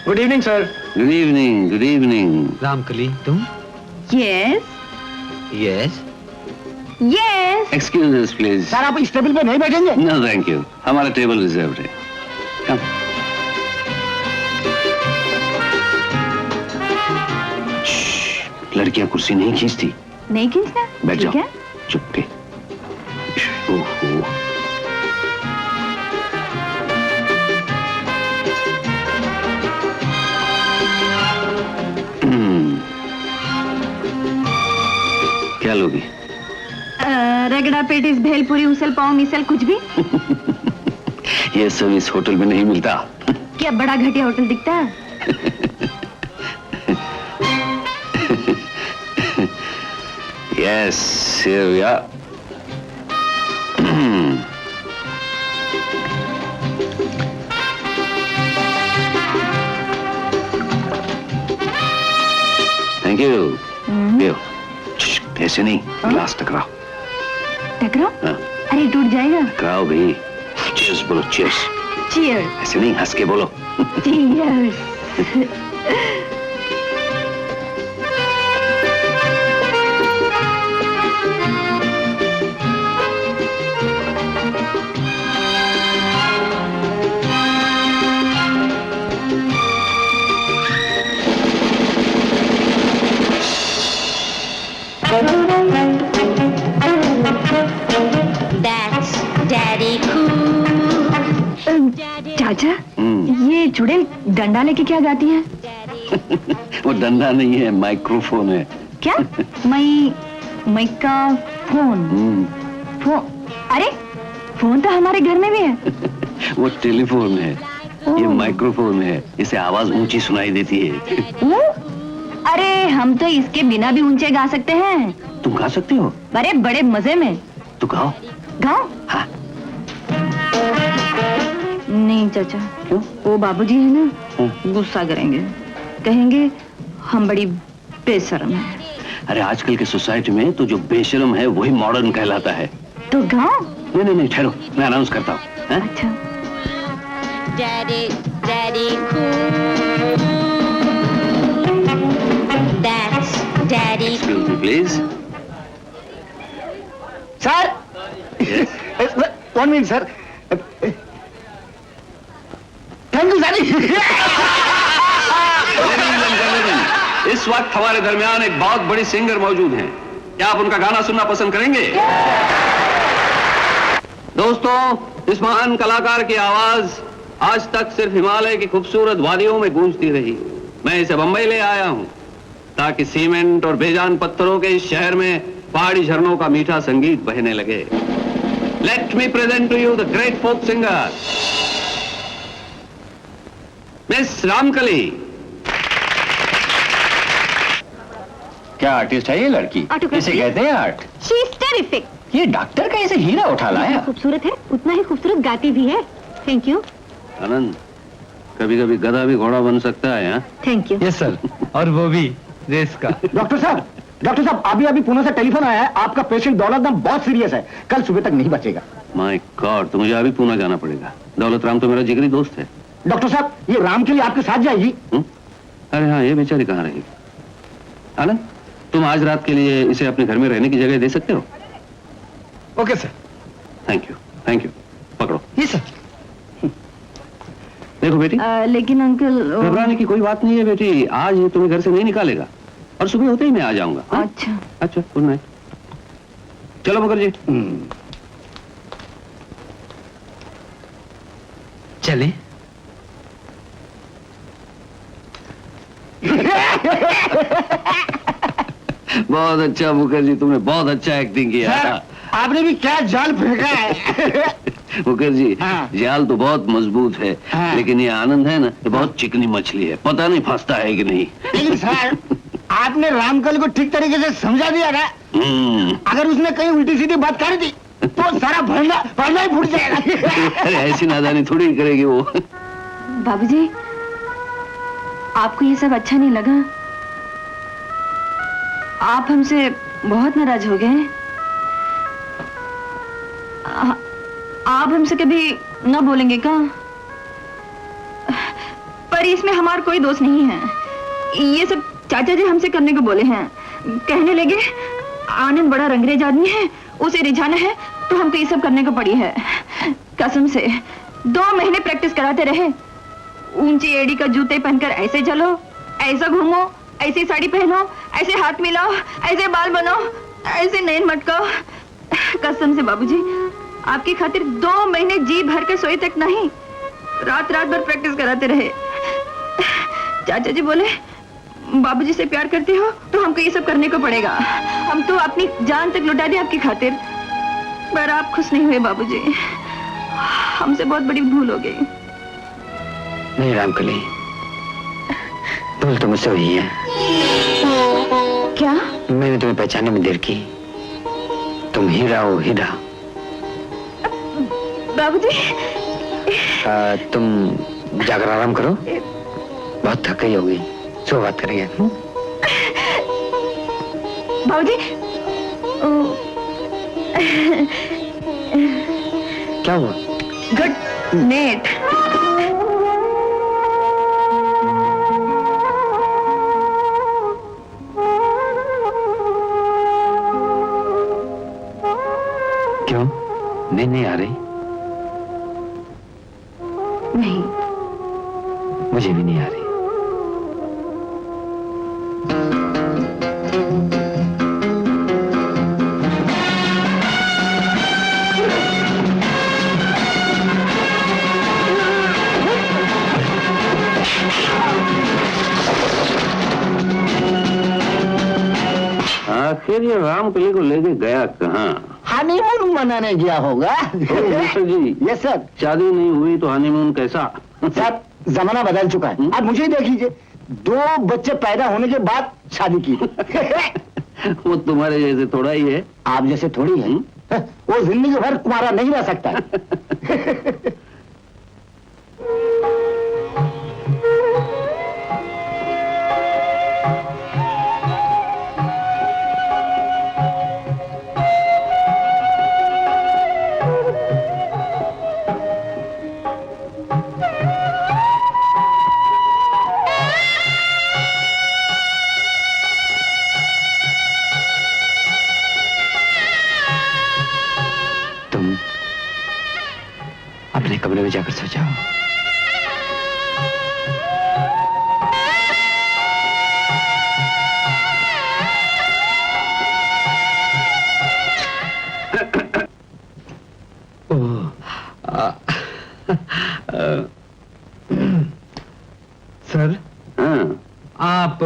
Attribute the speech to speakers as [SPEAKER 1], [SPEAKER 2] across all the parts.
[SPEAKER 1] Good evening sir.
[SPEAKER 2] Good evening, good evening.
[SPEAKER 1] Ramkali, तुम?
[SPEAKER 3] Yes
[SPEAKER 1] yes.
[SPEAKER 3] Yes.
[SPEAKER 2] Excuse us please.
[SPEAKER 4] Sir आप इस table पे नहीं बैठेंगे?
[SPEAKER 2] नो थैंक यू, हमारा टेबल रिजर्व है। कम। लड़कियां कुर्सी नहीं खींचती।
[SPEAKER 3] नहीं खींचना।
[SPEAKER 2] बैठ
[SPEAKER 3] ठीक
[SPEAKER 2] जाओ।
[SPEAKER 3] है।
[SPEAKER 2] चुप्पे। ओहो। क्या लोगी?
[SPEAKER 3] रगड़ा पेटिस भेलपुरी उसल पाव मिसल कुछ भी।
[SPEAKER 2] ये सब इस होटल में नहीं मिलता।
[SPEAKER 3] क्या बड़ा घटिया होटल दिखता है?
[SPEAKER 2] Yes, here we are. Thank you. Leo. ऐसे नहीं, गिलास टकराओ।
[SPEAKER 3] टकराओ?
[SPEAKER 2] हाँ।
[SPEAKER 3] अरे टूट जाएगा।
[SPEAKER 2] टकराओ भाई। Cheers बोलो, cheers.
[SPEAKER 3] Cheers.
[SPEAKER 2] ऐसे नहीं, हंस के बोलो।
[SPEAKER 3] Cheers.
[SPEAKER 5] That's Daddy Cool.
[SPEAKER 3] चाचा, ये चुड़ैल डंडा लेके क्या गाती है?
[SPEAKER 2] वो डंडा नहीं है, माइक्रोफोन है।
[SPEAKER 3] क्या? Mica phone. फोन? अरे फोन तो हमारे घर में भी है।
[SPEAKER 2] वो टेलीफोन है, ये माइक्रोफोन है, इसे आवाज ऊंची सुनाई देती है।
[SPEAKER 3] अरे हम तो इसके बिना भी ऊंचे गा सकते हैं।
[SPEAKER 2] तुम गा सकती हो?
[SPEAKER 3] अरे बड़े मजे में।
[SPEAKER 2] तो गाओ।
[SPEAKER 3] गाओ?
[SPEAKER 2] हाँ।
[SPEAKER 3] नहीं चाचा।
[SPEAKER 2] क्यों?
[SPEAKER 3] वो बाबूजी है ना, गुस्सा करेंगे, कहेंगे हम बड़ी बेशर्म है।
[SPEAKER 2] अरे आजकल के सोसाइटी में तो जो बेशर्म है वही मॉडर्न कहलाता है।
[SPEAKER 3] तो गाओ।
[SPEAKER 2] नहीं ठहरो, मैं अनाउंस करता हूँ।
[SPEAKER 3] अच्छा।
[SPEAKER 5] Daddy Cool. That's Daddy
[SPEAKER 2] Excuse me, please.
[SPEAKER 4] Sir one minute sir. Thank you sir.
[SPEAKER 2] इस वक्त हमारे दरमियान एक बहुत बड़ी सिंगर मौजूद हैं। क्या आप उनका गाना सुनना पसंद करेंगे? दोस्तों, इस महान कलाकार की आवाज आज तक सिर्फ हिमालय की खूबसूरत वादियों में गूंजती रही। मैं इसे बंबई ले आया हूं ताकि सीमेंट और बेजान पत्थरों के इस शहर में पहाड़ी झरनों का मीठा संगीत बहने लगे। Let me present to you the great folk singer Miss Ramkali.
[SPEAKER 1] क्या आर्टिस्ट है ये लड़की? इसे कहते हैं आर्ट।
[SPEAKER 3] She is terrific.
[SPEAKER 1] ये डॉक्टर का इसे हीरा उठा लाया।
[SPEAKER 3] खूबसूरत है, उतना ही खूबसूरत गाती भी है। Thank you.
[SPEAKER 2] आनंद, कभी कभी गधा भी घोड़ा बन सकता है।
[SPEAKER 3] Thank you.
[SPEAKER 1] यस सर, और वो भी रेस का।
[SPEAKER 4] डॉक्टर साहब अभी पुणे से टेलीफोन आया है, आपका पेशेंट दौलत राम बहुत सीरियस है, कल सुबह तक नहीं बचेगा।
[SPEAKER 2] माय गॉड, तो मुझे अभी पुणे जाना पड़ेगा। दौलत राम तो मेरा जिगरी दोस्त है।
[SPEAKER 4] डॉक्टर साहब, ये राम के लिए आपके साथ जाएगी?
[SPEAKER 2] अरे हाँ, ये बेचारी कहाँ रहेगी? आनंद, तुम आज रात के लिए इसे अपने घर में रहने की जगह दे सकते हो?
[SPEAKER 1] Okay sir.
[SPEAKER 2] Thank you. पकड़ो।
[SPEAKER 1] ये सर।
[SPEAKER 2] देखो बेटी,
[SPEAKER 3] लेकिन अंकल
[SPEAKER 2] घबराने की कोई बात नहीं है बेटी। आज ये तुम्हें घर से नहीं निकालेगा और सुबह होते ही मैं आ जाऊंगा। हाँ? अच्छा, गुड नाइट। चलो मुखर्जी।
[SPEAKER 1] चले।
[SPEAKER 2] बहुत अच्छा मुखर्जी, तुमने बहुत अच्छा एक्टिंग किया।
[SPEAKER 4] आपने भी क्या जाल फेंका है।
[SPEAKER 2] मुखर्जी,
[SPEAKER 4] हाँ।
[SPEAKER 2] जाल तो बहुत मजबूत है,
[SPEAKER 4] हाँ।
[SPEAKER 2] लेकिन ये आनंद है ना, ये बहुत चिकनी मछली है, पता नहीं फंसता है कि नहीं।
[SPEAKER 4] लेकिन सर, आपने रामकल को ठीक तरीके से समझा दिया ना। अगर उसने कहीं उल्टी सीधी बात कर दी तो सारा भरना ही फूट जाएगा।
[SPEAKER 2] अरे ऐसी नादानी थोड़ी करेगी वो।
[SPEAKER 3] बाबूजी, आपको ये सब अच्छा नहीं लगा? आप हमसे बहुत नाराज हो गए। आप हमसे कभी न बोलेंगे क्या? पर इसमें हमारा कोई दोष नहीं है। ये सब चाचा जी हमसे करने को बोले हैं। कहने लगे आनंद बड़ा रंगरेज आदमी है, उसे रिझाना है तो हमको ये सब करने को पड़ी है। कसम से 2 महीने प्रैक्टिस कराते रहे। ऊंची एड़ी का जूते पहनकर ऐसे चलो, ऐसा घूमो, ऐसी साड़ी पहनो, ऐसे हाथ मिलाओ, ऐसे बाल बनाओ, ऐसे नैन मटकाओ। कसम से बाबूजी, आपकी खातिर 2 महीने जी भर के सोए तक नहीं, रात रात भर प्रैक्टिस कराते रहे। चाचा जी बोले बाबूजी से प्यार करते हो तो हमको ये सब करने को पड़ेगा। हम तो अपनी जान तक लुटा दी आपकी खातिर, पर आप खुश नहीं हुए बाबूजी। हमसे बहुत बड़ी भूल हो गई।
[SPEAKER 1] नहीं रामकली, भूल तो मुझसे हुई है।
[SPEAKER 3] क्या?
[SPEAKER 1] मैंने तुम्हें पहचानने में देर की। तुम हीरा हो, हीरा।
[SPEAKER 3] बाबूजी
[SPEAKER 1] तुम जाकर आराम करो, बहुत थक गई होगी। सो बात करेंगे।
[SPEAKER 3] बाबूजी
[SPEAKER 1] क्या हुआ?
[SPEAKER 3] Good net.
[SPEAKER 1] क्यों, नींद नहीं आ रही?
[SPEAKER 3] नहीं,
[SPEAKER 1] मुझे भी नहीं आ रही।
[SPEAKER 2] आखिर ये रामकली को लेके गया कहाँ?
[SPEAKER 4] हनीमून मनाने गया होगा।
[SPEAKER 2] मिस्टर जी,
[SPEAKER 4] यस सर।
[SPEAKER 2] शादी नहीं हुई तो हनीमून कैसा?
[SPEAKER 4] सर जमाना बदल चुका है। आप मुझे ही देख लीजिए, 2 बच्चे पैदा होने के बाद शादी की।
[SPEAKER 2] वो तुम्हारे जैसे थोड़ा ही है।
[SPEAKER 4] आप जैसे थोड़ी है। वो जिंदगी भर कुंवारा नहीं रह सकता।
[SPEAKER 1] अपने कमरे में जाकर सो जाओ।
[SPEAKER 6] सर,
[SPEAKER 2] हाँ,
[SPEAKER 6] आप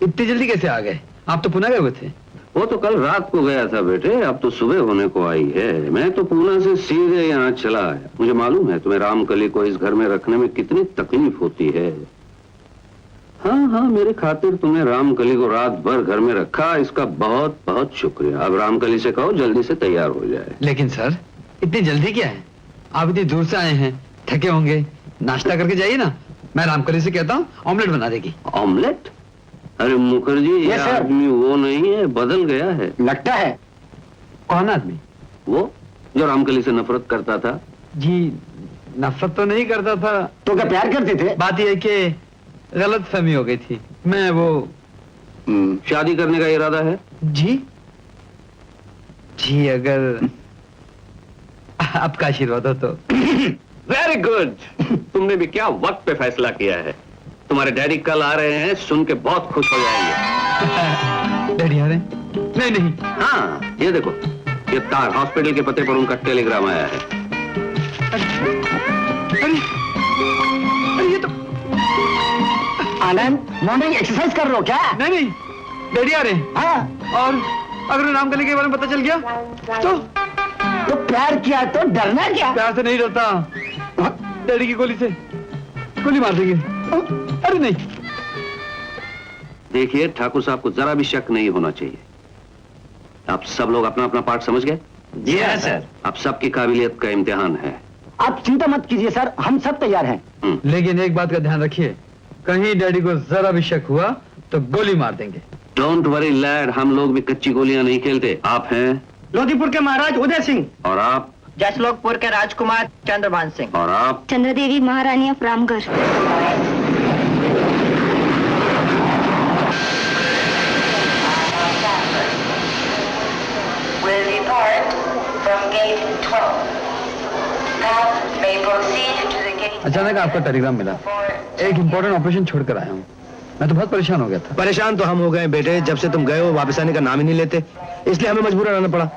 [SPEAKER 6] इतनी जल्दी कैसे आ गए? आप तो पुणे गए हुए थे।
[SPEAKER 2] वो तो कल रात को गया था बेटे, अब तो सुबह होने को आई है। मैं तो पुणे से सीधे यहाँ चला आया। मुझे मालूम है तुम्हें रामकली को इस घर में रखने में कितनी तकलीफ होती है। हाँ हाँ, मेरी खातिर तुम्हें रामकली को रात भर घर में रखा, इसका बहुत बहुत शुक्रिया। अब रामकली से कहो जल्दी से तैयार हो जाए।
[SPEAKER 6] लेकिन सर, इतनी जल्दी क्या है? आप इतनी दूर से आए हैं, थके होंगे, नाश्ता करके जाइए ना। मैं रामकली से कहता हूँ ऑमलेट बना देगी।
[SPEAKER 2] ऑमलेट? अरे मुखर्जी, ये
[SPEAKER 4] Yes, sir.
[SPEAKER 2] आदमी वो नहीं है, बदल गया है।
[SPEAKER 4] लगता है।
[SPEAKER 6] कौन आदमी?
[SPEAKER 2] वो जो रामकली से नफरत करता था।
[SPEAKER 6] जी, नफरत तो नहीं करता था।
[SPEAKER 4] तो क्या प्यार करते थे?
[SPEAKER 6] बात यह कि गलत फहमी हो गई थी। मैं वो
[SPEAKER 2] शादी करने का इरादा है?
[SPEAKER 6] जी जी, अगर आपका आशीर्वाद हो तो।
[SPEAKER 2] Very good. तुमने भी क्या वक्त पे फैसला किया है। तुम्हारे डैडी कल आ रहे हैं, सुन के बहुत खुश हो जाएंगे।
[SPEAKER 6] डैडी आ रहे हैं? नहीं नहीं।
[SPEAKER 2] हाँ, ये देखो, ये तार हॉस्पिटल के पते पर उनका टेलीग्राम आया है।
[SPEAKER 6] अरे ये तो
[SPEAKER 4] आनंद, मॉर्निंग एक्सरसाइज कर रहे हो क्या?
[SPEAKER 6] नहीं नहीं, डैडी आ रहे हैं।
[SPEAKER 4] हाँ।
[SPEAKER 6] और अगर रामकली के बारे में पता चल गया
[SPEAKER 4] तो प्यार किया तो डरना क्या?
[SPEAKER 6] प्यार से नहीं डरता, डैडी की गोली से गोली मार देंगे। अरे नहीं।
[SPEAKER 2] देखिए ठाकुर साहब को जरा भी शक नहीं होना चाहिए। आप सब लोग अपना अपना पार्ट समझ गए?
[SPEAKER 1] जी हाँ सर।
[SPEAKER 2] अब सबकी काबिलियत का इम्तिहान है।
[SPEAKER 4] आप चिंता मत कीजिए सर, हम सब तैयार हैं।
[SPEAKER 6] लेकिन एक बात का ध्यान रखिए, कहीं डैडी को जरा भी शक हुआ तो गोली मार देंगे।
[SPEAKER 2] डोंट वरी लैड, हम लोग भी कच्ची गोलियां नहीं खेलते। आप हैं?
[SPEAKER 4] लोधीपुर के महाराज उदय सिंह।
[SPEAKER 2] और आप?
[SPEAKER 7] जसलोकपुर के राजकुमार चंद्रभान सिंह।
[SPEAKER 2] और आप?
[SPEAKER 3] चंद्रदेवी महारानी ऑफ रामगढ़।
[SPEAKER 6] अचानक आपका टेलीग्राम मिला। एक इम्पोर्टेंट ऑपरेशन छोड़कर आया हूँ। मैं तो बहुत परेशान हो गया था।
[SPEAKER 7] परेशान तो हम हो गए बेटे, जब से तुम गए हो वापस आने का नाम ही नहीं लेते, इसलिए हमें मजबूरन आना पड़ा।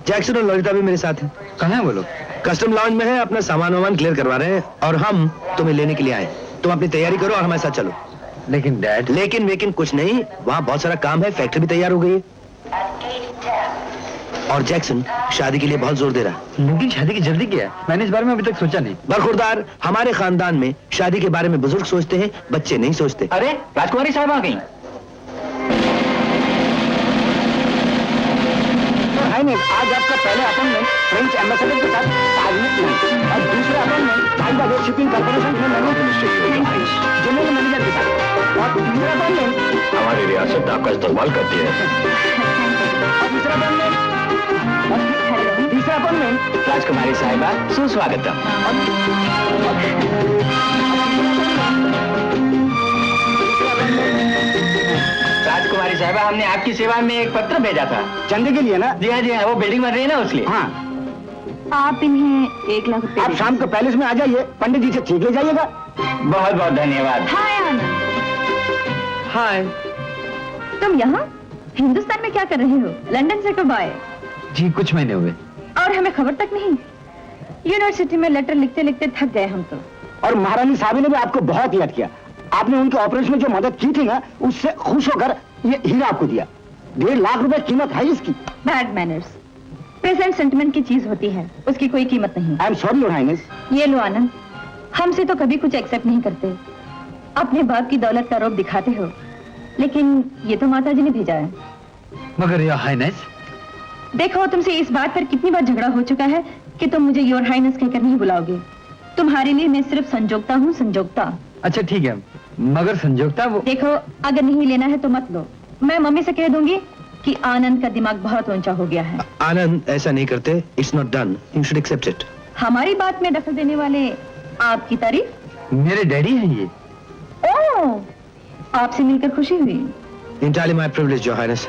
[SPEAKER 7] जैक्सन और ललिता भी मेरे साथ हैं।
[SPEAKER 6] कहाँ है वो लोग?
[SPEAKER 7] कस्टम लॉन्ज में है, अपना सामान वामान क्लियर करवा रहे हैं और हम तुम्हें लेने के लिए आए। तुम अपनी तैयारी करो और हमारे साथ चलो।
[SPEAKER 6] लेकिन डैड।
[SPEAKER 7] लेकिन कुछ नहीं, वहाँ बहुत सारा काम है, फैक्ट्री भी तैयार हो गई है। और जैक्सन शादी के लिए बहुत जोर दे रहा है।
[SPEAKER 6] लेकिन शादी की जल्दी क्या है? मैंने इस बारे में अभी तक सोचा नहीं।
[SPEAKER 7] बरखुरदार, हमारे खानदान में शादी के बारे में बुजुर्ग सोचते हैं, बच्चे नहीं सोचते।
[SPEAKER 1] अरे राजकुमारी साहब आ गई।
[SPEAKER 4] आज आपका पहला अपॉइंटमेंट फ्रेंच एम्बेसडर के साथ ताजमहल में और दूसरा अपॉइंटमेंट बांग्लादेश शिपिंग कॉर्पोरेशन के जनरल मैनेजर के साथ और तीसरा अपॉइंटमेंट
[SPEAKER 1] हमारी रियासत आपका इस्तेमाल करती है।
[SPEAKER 4] और तीसरा अपॉइंटमेंट
[SPEAKER 1] राजकुमारी साहिबा सुस्वागतम। राजकुमारी साहिबा, हमने आपकी सेवा में एक पत्र भेजा था।
[SPEAKER 4] चंदे के लिए ना?
[SPEAKER 1] जी हाँ जी हाँ, वो बिल्डिंग बन रही है ना उसके लिए।
[SPEAKER 4] हाँ,
[SPEAKER 3] आप इन्हें 1 लाख रुपए
[SPEAKER 4] आप शाम को पैलेस में आ जाइए, पंडित जी से चेक ले जाइएगा।
[SPEAKER 1] बहुत बहुत धन्यवाद।
[SPEAKER 3] हाय आनंद,
[SPEAKER 7] हाय।
[SPEAKER 3] तुम यहाँ हिंदुस्तान में क्या कर रहे हो? लंदन से कब आए?
[SPEAKER 6] जी कुछ महीने हुए।
[SPEAKER 3] और हमें खबर तक नहीं? यूनिवर्सिटी में लेटर लिखते लिखते थक गए हम तो।
[SPEAKER 4] और महारानी साहब ने भी आपको बहुत याद किया। आपने उनके ऑपरेशन में जो मदद की थी ना, उससे खुश होकर ये हीरा आपको दिया। 1.5 लाख रुपए कीमत है इसकी।
[SPEAKER 3] बैड मैनर्स प्रेजेंट सेंटिमेंट की चीज होती है, उसकी कोई कीमत नहीं।
[SPEAKER 4] I am sorry your highness.
[SPEAKER 3] ये लो आनंद, हमसे तो कभी कुछ एक्सेप्ट नहीं करते। अपने बाप की दौलत का रोब दिखाते हो, लेकिन ये तो माता जी ने भेजा है।
[SPEAKER 6] मगर योर हाइनेस।
[SPEAKER 3] देखो, तुमसे इस बात पर कितनी बार झगड़ा हो चुका है कि तुम मुझे योर हाइनेस कहकर नहीं बुलाओगे। तुम्हारे लिए मैं सिर्फ संजोगता हूँ, संजोगता।
[SPEAKER 6] अच्छा ठीक है, मगर संजोगता वो।
[SPEAKER 3] देखो, अगर नहीं लेना है तो मत लो। मैं मम्मी से कह दूंगी कि आनंद का दिमाग बहुत ऊंचा हो गया है।
[SPEAKER 7] आनंद, ऐसा नहीं करते। It's not done, you should accept it.
[SPEAKER 3] हमारी बात में दखल देने वाले आपकी तारीफ?
[SPEAKER 6] मेरे डैडी हैं ये।
[SPEAKER 3] ओह, आपसे मिलकर खुशी हुई।
[SPEAKER 7] Entirely my privilege, Your Highness.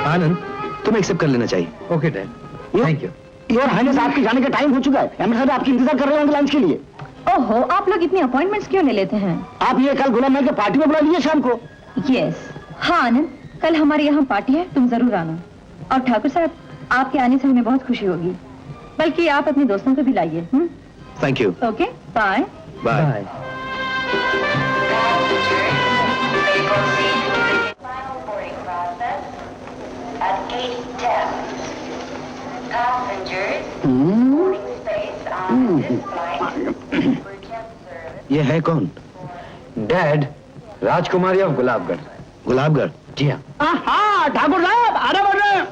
[SPEAKER 7] आनंद, तुम्हें एक्सेप्ट कर लेना चाहिए।
[SPEAKER 6] Okay dad, thank you.
[SPEAKER 4] Your highness, आपके जाने का टाइम हो चुका है। एम्बेसडर आपकी इंतजार कर रहे होंगे लंच के लिए।
[SPEAKER 3] ओहो, आप लोग इतनी अपॉइंटमेंट्स क्यों ले लेते हैं?
[SPEAKER 4] आप ये कल गुलाम महल के पार्टी में बुला लीजिए शाम को।
[SPEAKER 3] यस, हाँ आनंद, कल हमारे यहाँ पार्टी है, तुम जरूर आना। और ठाकुर साहब, आपके आने से हमें बहुत खुशी होगी। बल्कि आप अपने दोस्तों को भी लाइए।
[SPEAKER 7] Thank you.
[SPEAKER 3] Okay, bye
[SPEAKER 7] bye.
[SPEAKER 5] Final boarding process at gate 10. Passengers, boarding space on this flight for jet service.
[SPEAKER 7] ये है कौन?
[SPEAKER 1] Dad, Rajkumari of Gulabgarh.
[SPEAKER 7] Gulabgarh?
[SPEAKER 1] जी हाँ।
[SPEAKER 4] हाँ, ठाकुर साहब, आधा बढ़ रहे हैं।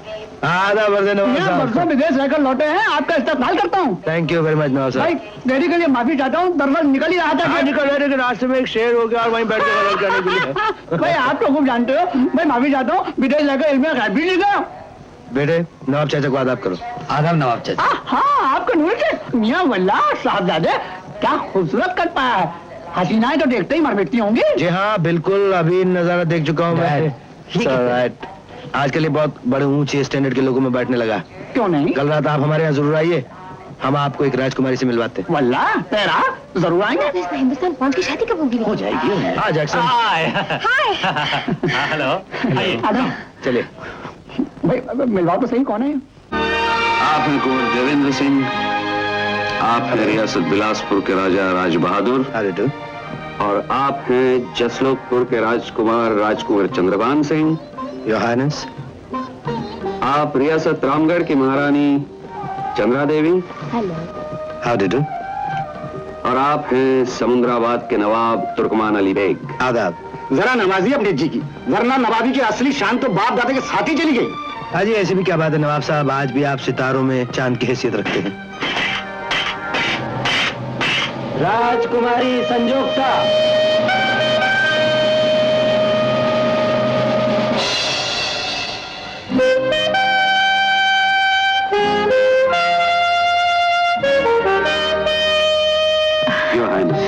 [SPEAKER 7] आधा बढ़ देना
[SPEAKER 4] बरसों विदेश रहकर लौटे हैं, आपका इस्तेमाल करता हूँ।
[SPEAKER 7] थैंक यू वेरी मच नवाब
[SPEAKER 4] भाई,
[SPEAKER 7] साहब।
[SPEAKER 4] देरी के लिए माफी चाहता हूँ। दरअसल निकल ही रहा था।
[SPEAKER 7] हाँ, निकल रहे थे, रास्ते में एक शेर हो गया और वहीं बैठ के गलत करने के लिए।
[SPEAKER 4] भाई, आप तो खूब जानते हो। मैं माफी चाहता हूँ, विदेश जाकर इल्म गैब भी नहीं गया।
[SPEAKER 7] बेटे, नवाब चाचा को आदाब करो।
[SPEAKER 6] आदाब नवाब चाचा।
[SPEAKER 4] हाँ, आपका नूर के मियाँ वल्लाह साहबजादे, क्या खूबसूरत कर पाया है। हसीनाएं तो देखते ही मर मिटती होंगी।
[SPEAKER 7] जी हाँ, बिल्कुल, अभी नजारा देख चुका हूँ मैं। राइट, आजकल ये बहुत बड़े ऊंचे स्टैंडर्ड के लोगों में बैठने लगा।
[SPEAKER 4] क्यों नहीं?
[SPEAKER 7] कल रात आप हमारे यहाँ जरूर आइए, हम आपको एक राजकुमारी से मिलवाते।
[SPEAKER 4] वल्लाह तेरा जरूर आएंगे।
[SPEAKER 3] हिंदुस्तान पहुँच की शादी कब होगी?
[SPEAKER 4] हो जाएगी।
[SPEAKER 7] हाँ जैक्सन,
[SPEAKER 1] हेलो, आइए।
[SPEAKER 4] आजा।
[SPEAKER 7] चलिए।
[SPEAKER 4] भाई, मिलवाओ तो सही, कौन है?
[SPEAKER 2] आप हैं कुंवर देवेंद्र सिंह, आप हैं रियासत बिलासपुर के राजा राज बहादुर,
[SPEAKER 7] अरे तो
[SPEAKER 2] और आप हैं जसलोकपुर के राजकुमार राजकुंवर चंद्रभान सिंह।
[SPEAKER 7] Your highness.
[SPEAKER 2] आप रियासत रामगढ़ की महारानी Chandra Devi.
[SPEAKER 3] Hello.
[SPEAKER 7] How did you?
[SPEAKER 2] और आप हैं समुद्राबाद के नवाब तुर्कमान अली बेग।
[SPEAKER 7] आदाब।
[SPEAKER 4] जरा नवाजी अपने जी की, वरना नवाबी की असली शान तो बाप दादा के साथ ही चली गई।
[SPEAKER 7] हाँ जी, ऐसी भी क्या बात है नवाब साहब, आज भी आप सितारों में चांद की हैसियत रखते हैं।
[SPEAKER 4] राजकुमारी संजोगता।
[SPEAKER 2] Your highness.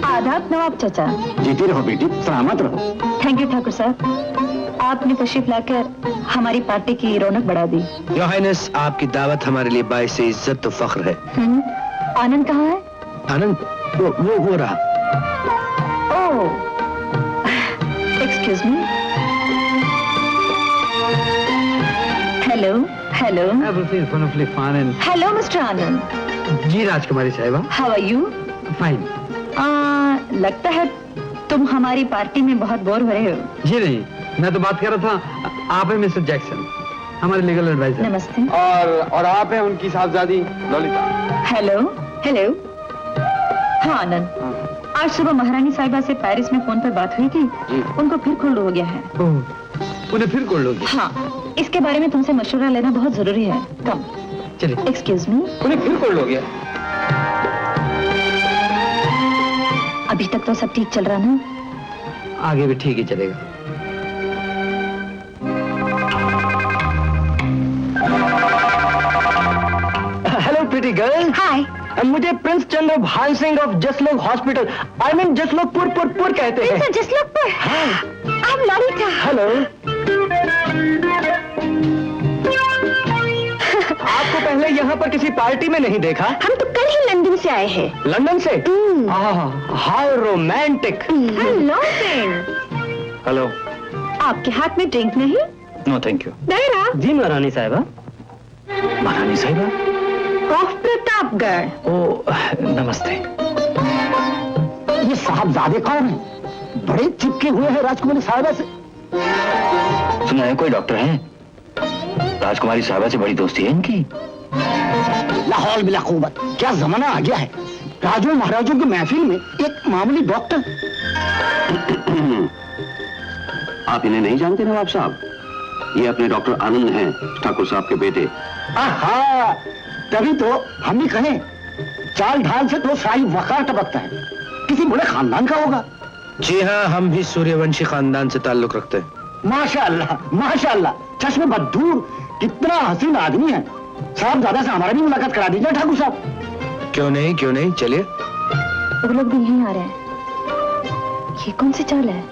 [SPEAKER 3] आदाब नवाब चाचा।
[SPEAKER 4] जीती रहो बेटी, सलामत रहो।
[SPEAKER 3] थैंक यू ठाकुर साहब। आपने तशरीफ लाकर हमारी पार्टी की रौनक बढ़ा दी।
[SPEAKER 7] योर हाइनेस, आपकी दावत हमारे लिए बाइस से इज्जत तो फख्र है।
[SPEAKER 3] आनंद कहाँ है?
[SPEAKER 7] आनंद वो रहा।
[SPEAKER 3] Oh, excuse me. Hello hello
[SPEAKER 6] Everything is wonderfully fine and
[SPEAKER 3] hello mister Anand,
[SPEAKER 6] ji राजकुमारी साहिबा,
[SPEAKER 3] हाउ आर यू?
[SPEAKER 6] फाइन।
[SPEAKER 3] लगता है तुम हमारी पार्टी में बहुत बोर हो रहे हो।
[SPEAKER 6] जी नहीं, मैं तो बात कर रहा था, आप हैं मिस्टर जैक्सन, हमारे लीगल एडवाइजर।
[SPEAKER 3] नमस्ते।
[SPEAKER 6] और आप हैं उनकी साहबजादी ललिता।
[SPEAKER 3] Hello hello. हाँ आनंद, आज सुबह महारानी साहिबा से पेरिस में फोन पर बात हुई थी, उनको फिर कोल्ड हो गया है।
[SPEAKER 6] उन्हें फिर कोल्ड हो गया?
[SPEAKER 3] हाँ, इसके बारे में तुमसे मशवरा लेना बहुत जरूरी है। कम।
[SPEAKER 6] चलिए।
[SPEAKER 3] Excuse me.
[SPEAKER 6] उन्हें फिर कोल्ड हो गया?
[SPEAKER 3] अभी तक तो सब ठीक चल रहा ना?
[SPEAKER 6] आगे भी ठीक ही चलेगा।
[SPEAKER 7] Hello pretty girl.
[SPEAKER 3] हाय।
[SPEAKER 7] मुझे prince Chandrabhan Singh of Jaslok hospital, I mean Jaslokpur कहते हैं।
[SPEAKER 3] जसलोकपुर।
[SPEAKER 7] हाँ।
[SPEAKER 3] आप ललिता।
[SPEAKER 7] हेलो। आपको पहले यहाँ पर किसी पार्टी में नहीं देखा?
[SPEAKER 3] हम तो कल ही लंदन से आए हैं।
[SPEAKER 7] लंदन से? How romantic.
[SPEAKER 3] Hello friend.
[SPEAKER 7] Hello.
[SPEAKER 3] आपके हाथ में ड्रिंक नहीं?
[SPEAKER 7] No thank you.
[SPEAKER 3] दयरा।
[SPEAKER 7] जी महारानी साहिबा। महारानी साहिबा?
[SPEAKER 3] ऑफ प्रतापगढ़।
[SPEAKER 7] ओ नमस्ते।
[SPEAKER 4] ये साहबजादे कौन है? बड़े चिपके हुए हैं राजकुमारी साहिबा से।
[SPEAKER 1] सुना है कोई डॉक्टर है? राजकुमारी साहिबा से बड़ी दोस्ती है इनकी।
[SPEAKER 4] लाहौल बिला कुव्वत, क्या जमाना आ गया है। राजों महाराजों की महफिल में एक मामूली डॉक्टर।
[SPEAKER 2] आप इन्हें नहीं जानते नवाब साहब? ये अपने डॉक्टर आनंद हैं, ठाकुर साहब के बेटे।
[SPEAKER 4] आहा, तभी तो हम ही कहें, चाल ढाल से तो शाही वकार टपकता है। किसी बड़े खानदान का होगा।
[SPEAKER 7] जी हाँ, हम भी सूर्यवंशी खानदान से ताल्लुक रखते हैं।
[SPEAKER 4] माशाअल्लाह माशाअल्लाह, चश्मे बदूर, कितना हसीन आदमी है। साहबजादा से हमारा भी मुलाकात करा दीजिए ठाकुर साहब।
[SPEAKER 7] क्यों नहीं, चलिए।
[SPEAKER 3] वो लोग भी यहीं आ रहे हैं। ये कौन सी चाल है?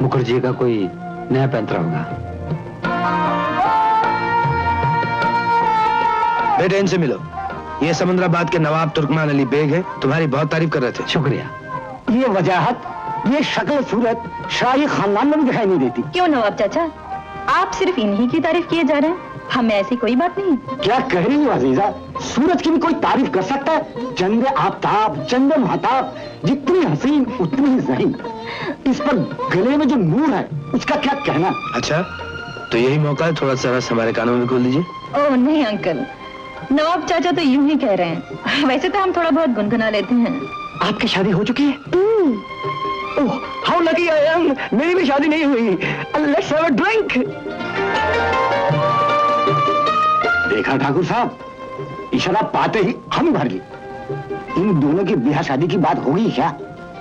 [SPEAKER 6] मुखर्जी का कोई नया पैंतरा होगा।
[SPEAKER 7] बेटे इनसे मिलो। ये समंदराबाद के नवाब तुर्कमान अली बेग हैं, तुम्हारी बहुत तारीफ कर रहे थे।
[SPEAKER 6] शुक्रिया।
[SPEAKER 4] ये वजाहत, ये शक्ल सूरत शाही खानदान में भी दिखाई नहीं देती।
[SPEAKER 3] क्यों नवाब चाचा, आप सिर्फ इन्हीं की तारीफ किए जा रहे हैं, हमें ऐसी कोई बात नहीं।
[SPEAKER 4] क्या कह रही हो अजीजा? सूरज की भी कोई तारीफ कर सकता है? चंद आफ्ताब, चंद महताब, जितनी हसीन उतनी ही ज़हीन। इस पर गले में जो नूर है, उसका क्या कहना।
[SPEAKER 7] अच्छा, तो यही मौका है, थोड़ा सा रस हमारे कानों में खोल दीजिए।
[SPEAKER 3] ओह नहीं अंकल, नवाब चाचा तो यूं ही कह रहे हैं। वैसे तो हम थोड़ा बहुत गुनगुना लेते हैं।
[SPEAKER 4] आपकी शादी हो चुकी है? ओह, हाउ लकी आई एम, मेरी भी शादी नहीं हुई। Let's have a drink. देखा ठाकुर साहब, इशारा पाते ही हम भर ली। इन दोनों की ब्याह शादी की बात होगी क्या?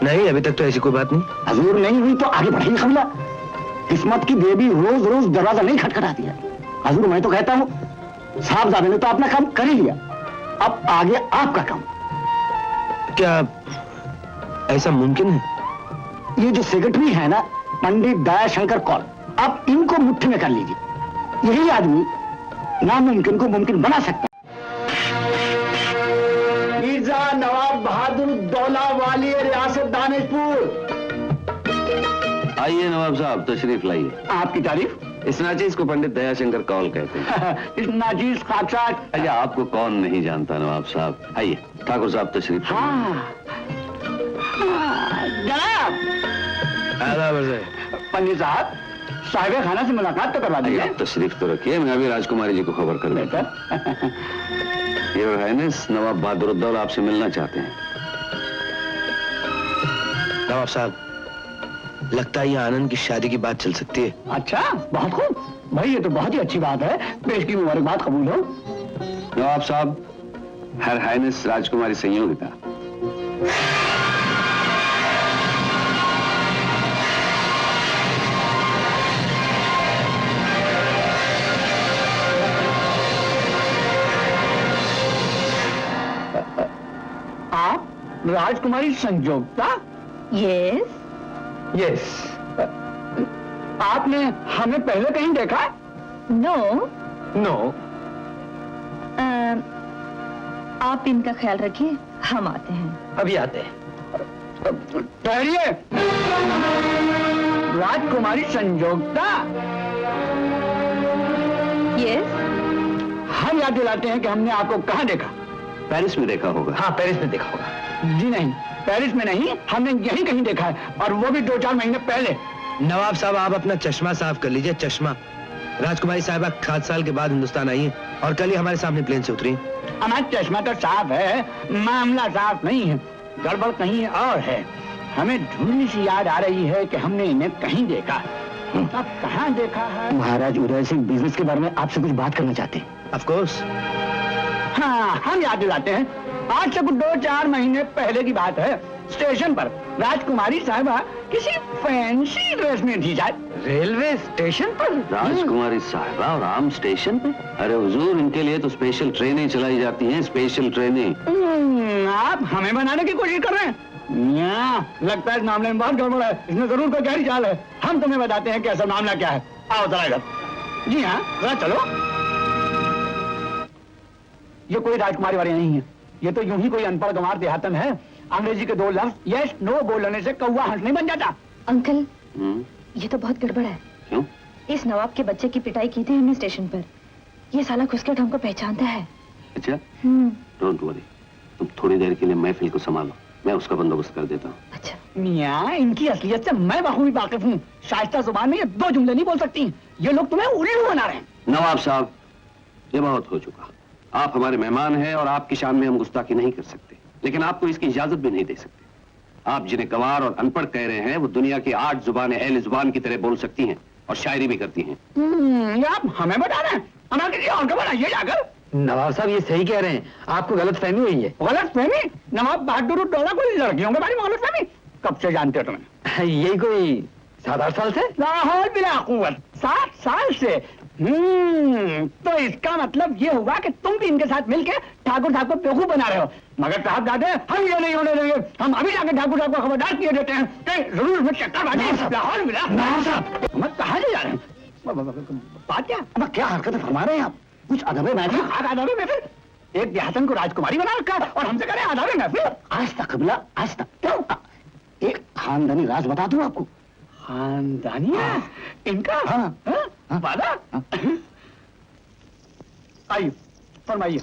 [SPEAKER 7] नहीं, अभी तक तो ऐसी कोई बात नहीं।
[SPEAKER 4] हजूर नहीं हुई तो आगे बढ़ेगी खबला। किस्मत की देवी रोज रोज दरवाजा नहीं खटखटाती है। हजूर मैं तो कहता हूँ, साहबजादे ने तो अपना काम कर ही लिया, अब आगे आपका काम।
[SPEAKER 7] क्या ऐसा मुमकिन है?
[SPEAKER 4] ये जो सेक्रेटरी है ना, पंडित दयाशंकर कौल, अब इनको मुट्ठी में कर लीजिए। यही आदमी नामुमकिन को मुमकिन बना सकता है। मिर्जा नवाब बहादुर दौला वाली रियासत दानिशपुर।
[SPEAKER 2] आइए नवाब साहब, तशरीफ लाइए।
[SPEAKER 4] आपकी तारीफ।
[SPEAKER 2] इस नाचीज को पंडित दयाशंकर कौल कहते हैं।
[SPEAKER 4] इस नाजीज खाचा।
[SPEAKER 2] अच्छा, आपको कौन नहीं जानता नवाब साहब। आइए ठाकुर साहब तशरीफ।
[SPEAKER 4] हाँ जनाब। पंडित साहब, साहिब खाना से मुलाकात तो करवा
[SPEAKER 2] आइए,
[SPEAKER 4] दीजिए।
[SPEAKER 2] आप तशरीफ तो रखिए, मैं अभी राजकुमारी जी को खबर कर देता हूं। योर हाइनेस, नवाब बहादुर आपसे मिलना चाहते हैं।
[SPEAKER 7] नवाब साहब, लगता है ये आनंद की शादी की बात चल सकती है।
[SPEAKER 4] अच्छा, बहुत खूब भाई, ये तो बहुत ही अच्छी बात है। पेश की मुबारकबाद कबूल हो।
[SPEAKER 2] नवाब साहब, हर हाइनेस राजकुमारी संयोगिता।
[SPEAKER 4] आप राजकुमारी संयोगता?
[SPEAKER 3] यस।
[SPEAKER 4] यस। आपने हमें पहले कहीं देखा?
[SPEAKER 3] No,
[SPEAKER 4] no.
[SPEAKER 3] आप इनका ख्याल रखिए, हम आते हैं।
[SPEAKER 6] अभी आते हैं।
[SPEAKER 4] ठहरिए। राजकुमारी संजोगता,
[SPEAKER 3] यस,
[SPEAKER 4] हम याद दिलाते हैं कि हमने आपको कहाँ देखा?
[SPEAKER 2] पेरिस में देखा होगा।
[SPEAKER 6] हाँ, पेरिस में देखा होगा।
[SPEAKER 4] जी नहीं, पेरिस में नहीं, हमने यहीं कहीं देखा है, और वो भी 2-4 महीने पहले।
[SPEAKER 7] नवाब साहब, आप अपना चश्मा साफ कर लीजिए, चश्मा। राजकुमारी साहिबा 7 साल के बाद हिंदुस्तान आई है और कल ही हमारे सामने प्लेन से उतरी।
[SPEAKER 4] हमारा चश्मा तो साफ है, मामला साफ नहीं है, गड़बड़ कहीं और है। हमें ढूंढनी सी याद आ रही है कि हमने इन्हें कहीं देखा। अब कहाँ देखा है?
[SPEAKER 1] महाराज उदय सिंह बिजनेस के बारे में आपसे कुछ बात करना चाहते हैं।
[SPEAKER 7] Of course.
[SPEAKER 4] हाँ, हम याद दिलाते हैं, आज से कुछ 2-4 महीने पहले की बात है। स्टेशन पर राजकुमारी साहिबा किसी फैंसी ड्रेस में थी शायद।
[SPEAKER 6] रेलवे स्टेशन पर?
[SPEAKER 2] राजकुमारी साहिबा और आम स्टेशन पे? अरे हुजूर, इनके लिए तो स्पेशल ट्रेनें चलाई जाती हैं, स्पेशल ट्रेनें।
[SPEAKER 4] आप हमें बनाने की कोशिश कर रहे हैं? लगता है इस मामले में बहुत गड़बड़ है, इसमें जरूर कोई गहरी चाल है। हम तुम्हें बताते हैं कि असल मामला क्या है। आओ जरा इधर। जी हाँ, जरा चलो। ये कोई राजकुमारी वाली नहीं है, ये तो यूं ही कोई अनपढ़ गंवार देहातन है। अंग्रेजी के 2 लफ्ज यस नो बोलने से कौवा हंस नहीं बन जाता।
[SPEAKER 3] अंकल, ये तो बहुत गड़बड़ है।
[SPEAKER 2] क्यों?
[SPEAKER 3] इस नवाब के बच्चे की पिटाई की थी हमने स्टेशन पर। ये साला घुसकर हमको पहचानता है।
[SPEAKER 2] अच्छा, डोंट वरी, तुम थोड़ी देर के लिए महफिल को संभालो, मैं उसका बंदोबस्त कर देता हूँ।
[SPEAKER 3] अच्छा।
[SPEAKER 4] मियाँ, इनकी असलियत से मैं बखूबी वाकिफ हूँ। शाइस्ता जुबान में ये 2 जुमले नहीं बोल सकती। ये लोग तुम्हें उल्लू बना रहे हैं।
[SPEAKER 2] नवाब साहब, ये बहुत हो चुका। आप हमारे मेहमान हैं और आपकी शान में हम गुस्ताखी नहीं कर सकते, लेकिन आपको इसकी इजाजत भी नहीं दे सकते। आप जिन्हें गंवार और अनपढ़ कह रहे हैं, वो दुनिया की 8 जुबानें अहले जुबान की तरह बोल सकती हैं और शायरी भी करती हैं।
[SPEAKER 4] ये आप हमें बता रहे हैं? हमारे किसी और को बताइए जाकर।
[SPEAKER 6] नवाब साहब, ये सही कह रहे हैं, आपको गलत फहमी हुई है।
[SPEAKER 4] गलत फहमी? नवाब बहादुर डोला कोई लड़कियों के बारे में गलत फहमी? कब से जानते हो तुम्हें?
[SPEAKER 6] यही कोई 7-8 साल से।
[SPEAKER 4] लाहौल बिला कुव्वत, 7 साल से। तो इसका मतलब ये हुआ कि तुम भी इनके साथ मिलके ठाकुर साहब को बेवकूफ बना रहे हो। मगर साहब दादे, हम ये नहीं होने देंगे। हम अभी जाके ठाकुर साहब को खबरदार किए देते हैं कि जरूर इसमें चक्कर बाजी। लाहौल बिला हम कहाँ ले जा रहे हैं? बात क्या?
[SPEAKER 1] अब क्या हरकतें फरमा रहे हैं आप? कुछ अदब है महफिल?
[SPEAKER 4] आदाबे महफिल? एक देहातन को राजकुमारी बना रखा और हमसे कह रहे हैं आदाबे महफिल।
[SPEAKER 1] आज तक कबीला, आज तक क्यों? एक खानदानी राज बता दूं आपको।
[SPEAKER 4] खानदानी? इनका?
[SPEAKER 1] हाँ।
[SPEAKER 4] वादा? आइए, फरमाइए,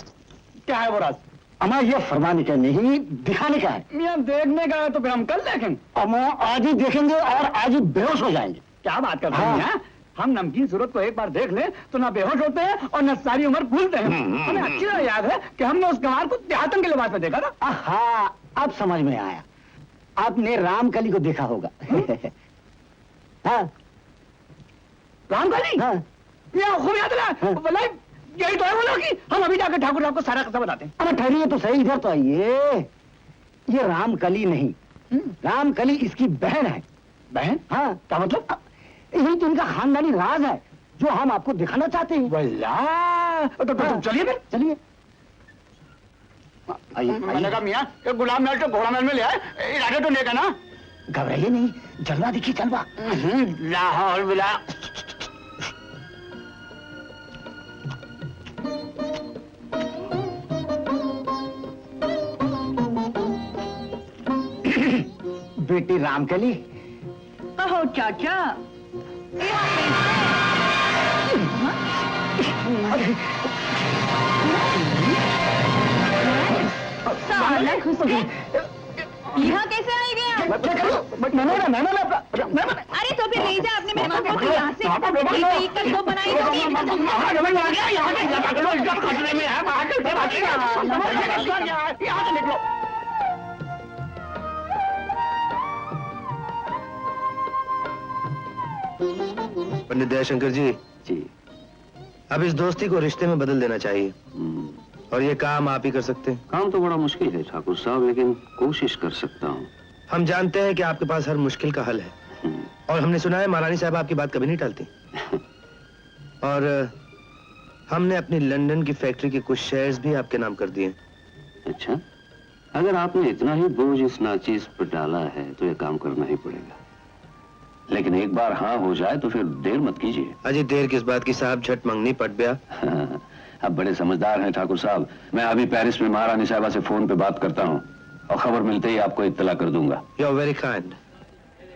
[SPEAKER 4] क्या है वो राज?
[SPEAKER 1] अमा ये फरमाने का नहीं, दिखाने का है।
[SPEAKER 4] मियाँ देखने का है तो फिर हम कल देखेंगे।
[SPEAKER 1] अमा आज ही देखेंगे और आज ही बेहोश हो जाएंगे।
[SPEAKER 4] क्या बात कर रहे हैं मियाँ? हम नमकीन सूरत को एक बार देख लें तो ना बेहोश होते हैं और न सारी उम्र भूलते हैं। हमें अच्छी तरह याद है कि हमने उस गंवार को देहातन के लिबास में देखा था।
[SPEAKER 1] हाँ, अब समझ में आया। आपने रामकली को देखा होगा। हाँ।
[SPEAKER 4] रामकली?
[SPEAKER 1] हाँ।
[SPEAKER 4] मियाँ खूब याद है। वल्लाही यही तो है वो लड़की। हम अभी जाकर ठाकुर साहब को सारा किस्सा बताते हैं।
[SPEAKER 1] अरे ठहरिए तो सही, इधर तो आइए। ये रामकली नहीं, रामकली इसकी बहन है।
[SPEAKER 4] बहन?
[SPEAKER 1] हाँ।
[SPEAKER 4] क्या मतलब?
[SPEAKER 1] यही तो इनका खानदानी राज है जो हम आपको दिखाना चाहते हैं।
[SPEAKER 4] तो चलिए फिर।
[SPEAKER 1] चलिए। आइए।
[SPEAKER 4] मैंने कहा मियाँ, एक गुलाम महल से घोड़ा महल में ले आए, इरादे तो लेगा ना?
[SPEAKER 1] घबराइए नहीं, जलवा देखिए, जलवा।
[SPEAKER 4] लाहौल बिला।
[SPEAKER 1] बेटी रामकली।
[SPEAKER 3] कहो चाचा, साला घुस गया। यहाँ कैसे आ गया? अरे तो फिर ले जा अपने मेहमान को तो यहाँ से कल तो बनाई
[SPEAKER 7] पंडित दयाशंकर जी, अब इस दोस्ती को रिश्ते में बदल देना चाहिए और ये काम आप ही कर सकते हैं।
[SPEAKER 2] काम तो बड़ा मुश्किल है ठाकुर साहब, लेकिन कोशिश कर सकता हूँ।
[SPEAKER 7] हम जानते हैं कि आपके पास हर मुश्किल का हल है और हमने सुना है महारानी साहब आपकी बात कभी नहीं टालती। और हमने अपनी लंदन की फैक्ट्री के कुछ शेयर्स भी आपके नाम कर दिए।
[SPEAKER 2] अच्छा, अगर आपने इतना ही बोझ इस नाचीज पर डाला है तो ये काम करना ही पड़ेगा। लेकिन एक बार हाँ हो जाए तो फिर देर मत कीजिए।
[SPEAKER 7] अजी देर किस बात की साहब, झट मंगनी पट गया।
[SPEAKER 2] अब बड़े समझदार हैं ठाकुर साहब। मैं अभी पेरिस में महारानी साहिबा से फोन पे बात करता हूँ और खबर मिलते ही आपको इत्तला कर दूंगा।
[SPEAKER 7] You are very kind.